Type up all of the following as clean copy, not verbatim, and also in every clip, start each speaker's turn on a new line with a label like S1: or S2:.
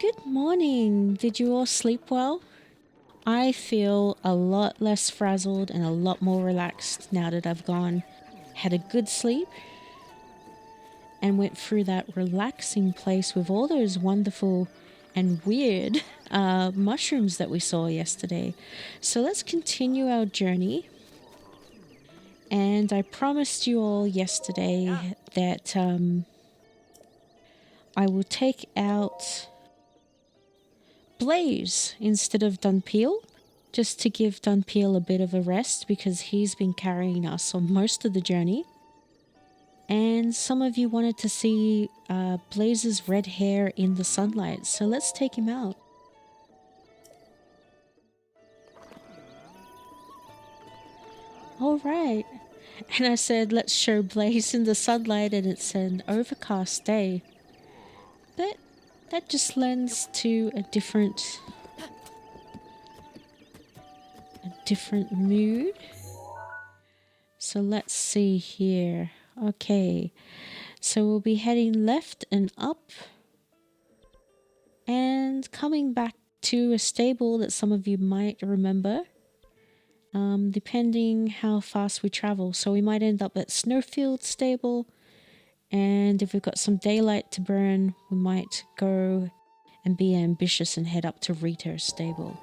S1: Good morning. Did you all sleep well? I feel a lot less frazzled and a lot more relaxed now that I've had a good sleep, and went through that relaxing place with all those wonderful and weird mushrooms that we saw yesterday. So let's continue our journey. And I promised you all yesterday that I will take out Blaze instead of Dunpeel, just to give Dunpeel a bit of a rest because he's been carrying us on most of the journey. And some of you wanted to see Blaze's red hair in the sunlight, so let's take him out. All right. And I said, let's show Blaze in the sunlight, and it's an overcast day. But that just lends to a different mood. So let's see here. Okay, so we'll be heading left and up and coming back to a stable that some of you might remember, depending how fast we travel. So we might end up at Snowfield Stable, and if we've got some daylight to burn, we might go and be ambitious and head up to Rita's stable.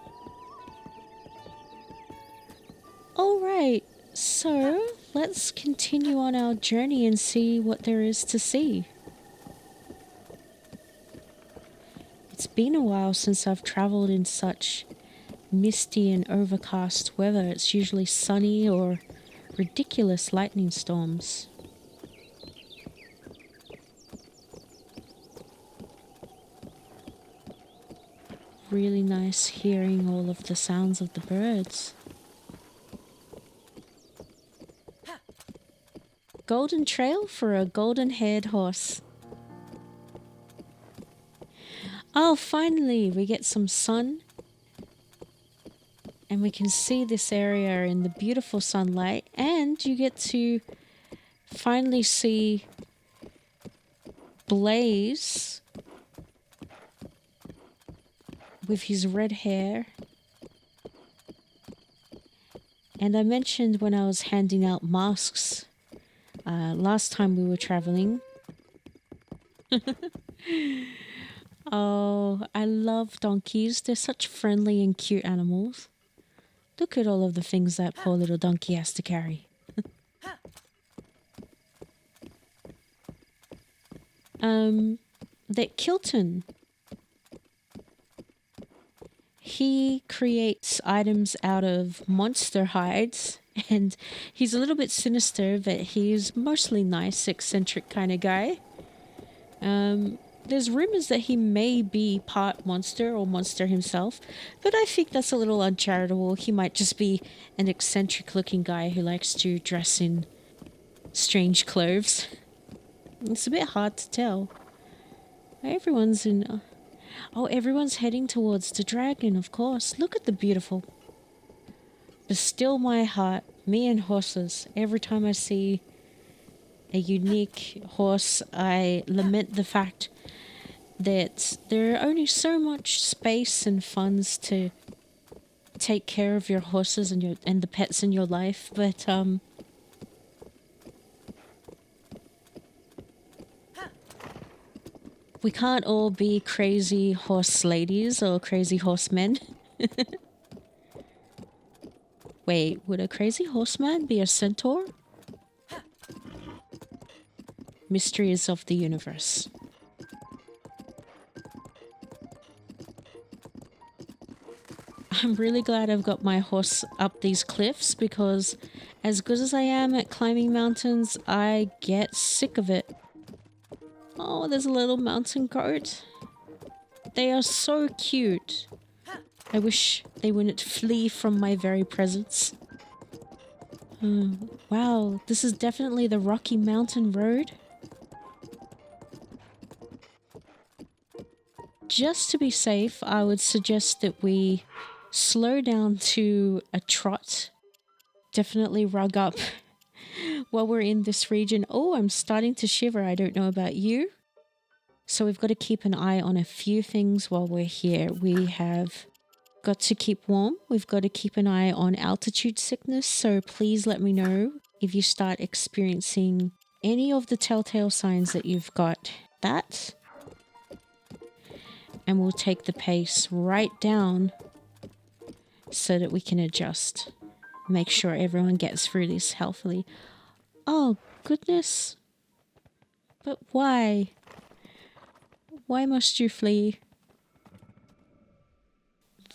S1: All right, so let's continue on our journey and see what there is to see. It's been a while since I've traveled in such misty and overcast weather. It's usually sunny or ridiculous lightning storms. Really nice hearing all of the sounds of the birds. Golden trail for a golden-haired horse. Oh, finally, we get some sun. And we can see this area in the beautiful sunlight. And you get to finally see Blaze with his red hair. And I mentioned when I was handing out masks last time we were traveling. Oh, I love donkeys. They're such friendly and cute animals. Look at all of the things that poor little donkey has to carry. That Kilton, he creates items out of monster hides, and he's a little bit sinister, but he's mostly nice, eccentric kind of guy. There's rumors that he may be part monster or monster himself, but I think that's a little uncharitable. He might just be an eccentric looking guy who likes to dress in strange clothes. It's a bit hard to tell. Everyone's heading towards the dragon, of course. Look at the beautiful. But still my heart, me and horses. Every time I see a unique horse, I lament the fact that there are only so much space and funds to take care of your horses and the pets in your life, but we can't all be crazy horse ladies or crazy horsemen. Wait, would a crazy horseman be a centaur? Mysteries of the universe. I'm really glad I've got my horse up these cliffs, because as good as I am at climbing mountains, I get sick of it. Oh, there's a little mountain goat. They are so cute. I wish they wouldn't flee from my very presence. Wow, this is definitely the Rocky Mountain Road. Just to be safe, I would suggest that we slow down to a trot. Definitely rug up while we're in this region. Oh, I'm starting to shiver. I don't know about you. So we've got to keep an eye on a few things while we're here. We have got to keep warm. We've got to keep an eye on altitude sickness. So please let me know if you start experiencing any of the telltale signs that you've got that. And we'll take the pace right down so that we can adjust. Make sure everyone gets through this healthily. Oh, goodness. But why? Why must you flee?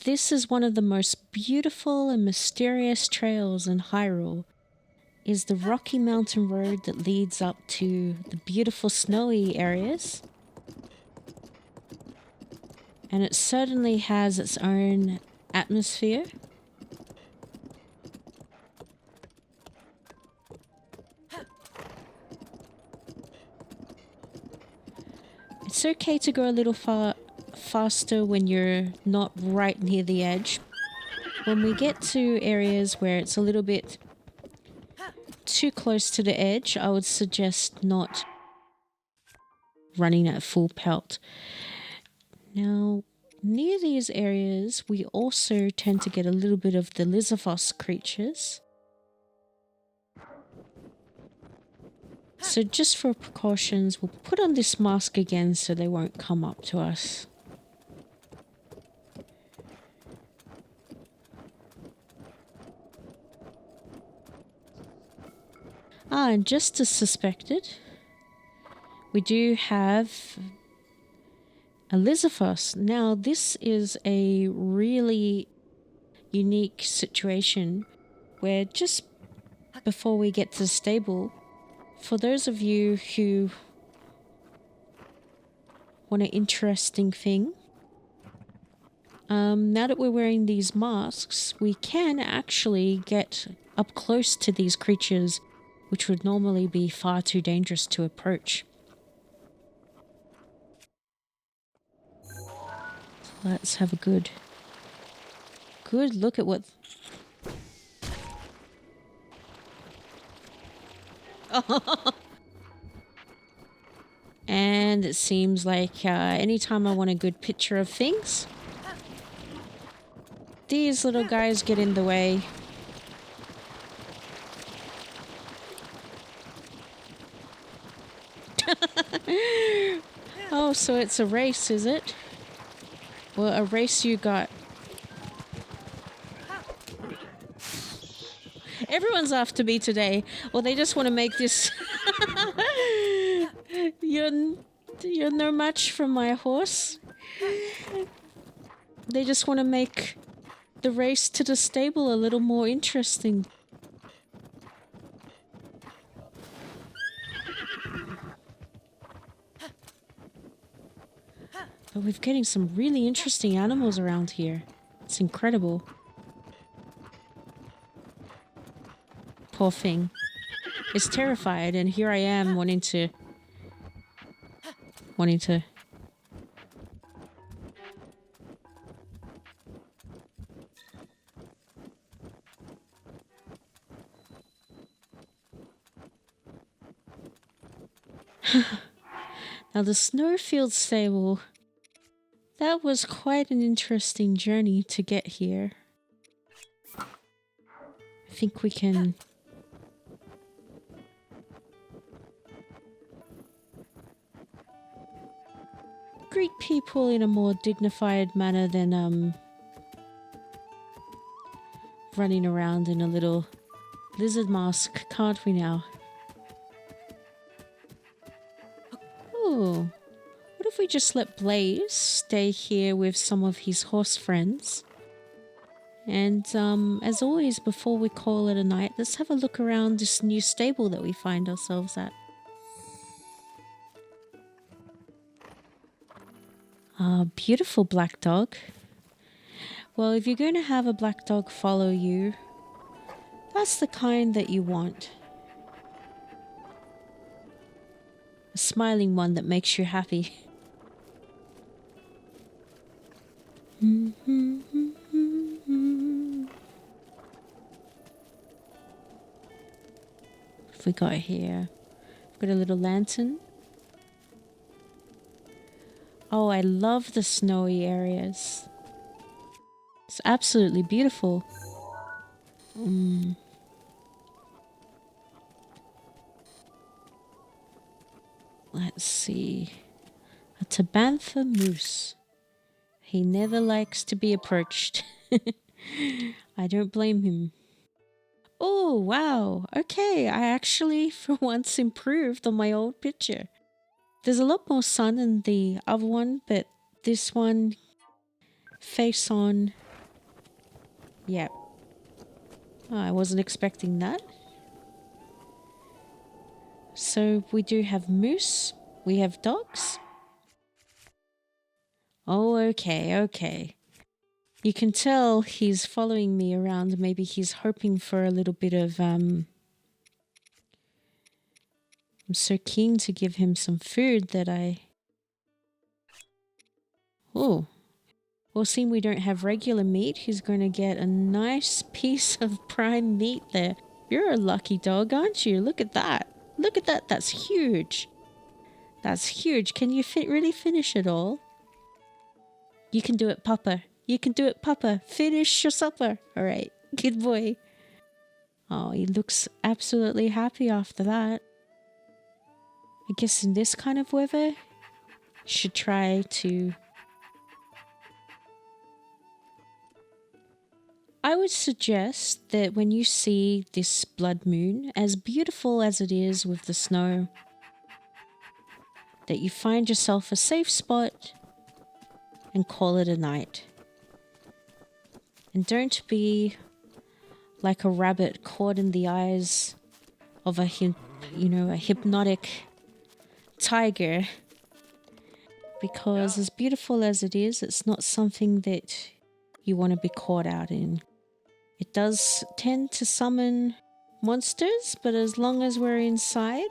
S1: This is one of the most beautiful and mysterious trails in Hyrule, is the rocky mountain road that leads up to the beautiful snowy areas. And it certainly has its own atmosphere. It's okay to go a little faster when you're not right near the edge. When we get to areas where it's a little bit too close to the edge, I would suggest not running at full pelt. Now, near these areas, we also tend to get a little bit of the Lizarfos creatures. So just for precautions, we'll put on this mask again so they won't come up to us. And just as suspected, we do have a Lizarfos. Now, this is a really unique situation where just before we get to the stable, for those of you who want an interesting thing, now that we're wearing these masks, we can actually get up close to these creatures, which would normally be far too dangerous to approach. Let's have a good look at what... And it seems like anytime I want a good picture of things, these little guys get in the way. Oh, so it's a race, is it? Well, a race you got. Everyone's after me today. Well, they just want to make this... You're no match for my horse. They just want to make the race to the stable a little more interesting. But we're getting some really interesting animals around here. It's incredible. Poor thing. It's terrified, and here I am wanting to... Now the Snowfield Stable, that was quite an interesting journey to get here. I think we can... greet people in a more dignified manner than running around in a little lizard mask, can't we now? Oh, what if we just let Blaze stay here with some of his horse friends? And as always, before we call it a night, let's have a look around this new stable that we find ourselves at. Ah, beautiful black dog. Well, if you're going to have a black dog follow you, that's the kind that you want. A smiling one that makes you happy. What have we got here? We've got a little lantern. Oh, I love the snowy areas. It's absolutely beautiful. Let's see. A Tabantha moose. He never likes to be approached. I don't blame him. Oh, wow. Okay, I actually for once improved on my old picture. There's a lot more sun in the other one, but this one, face on. Yep. Oh, I wasn't expecting that. So we do have moose. We have dogs. Oh, okay, okay. You can tell he's following me around. Maybe he's hoping for a little bit of, I'm so keen to give him some food that I... Oh. Well, seeing we don't have regular meat, he's going to get a nice piece of prime meat there. You're a lucky dog, aren't you? Look at that. Look at that. That's huge. That's huge. Can you really finish it all? You can do it, Papa. You can do it, Papa. Finish your supper. All right. Good boy. Oh, he looks absolutely happy after that. I guess in this kind of weather, you should try to... I would suggest that when you see this blood moon, as beautiful as it is with the snow, that you find yourself a safe spot and call it a night. And don't be like a rabbit caught in the eyes of a hypnotic tiger, because as beautiful as it is, it's not something that you want to be caught out in. It does tend to summon monsters, but as long as we're inside,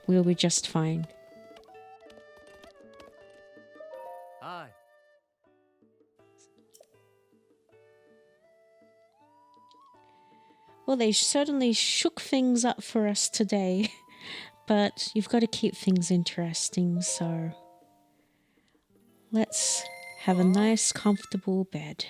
S1: we'll be just fine.
S2: Hi.
S1: Well, they certainly shook things up for us today, but you've got to keep things interesting, so let's have a nice, comfortable bed.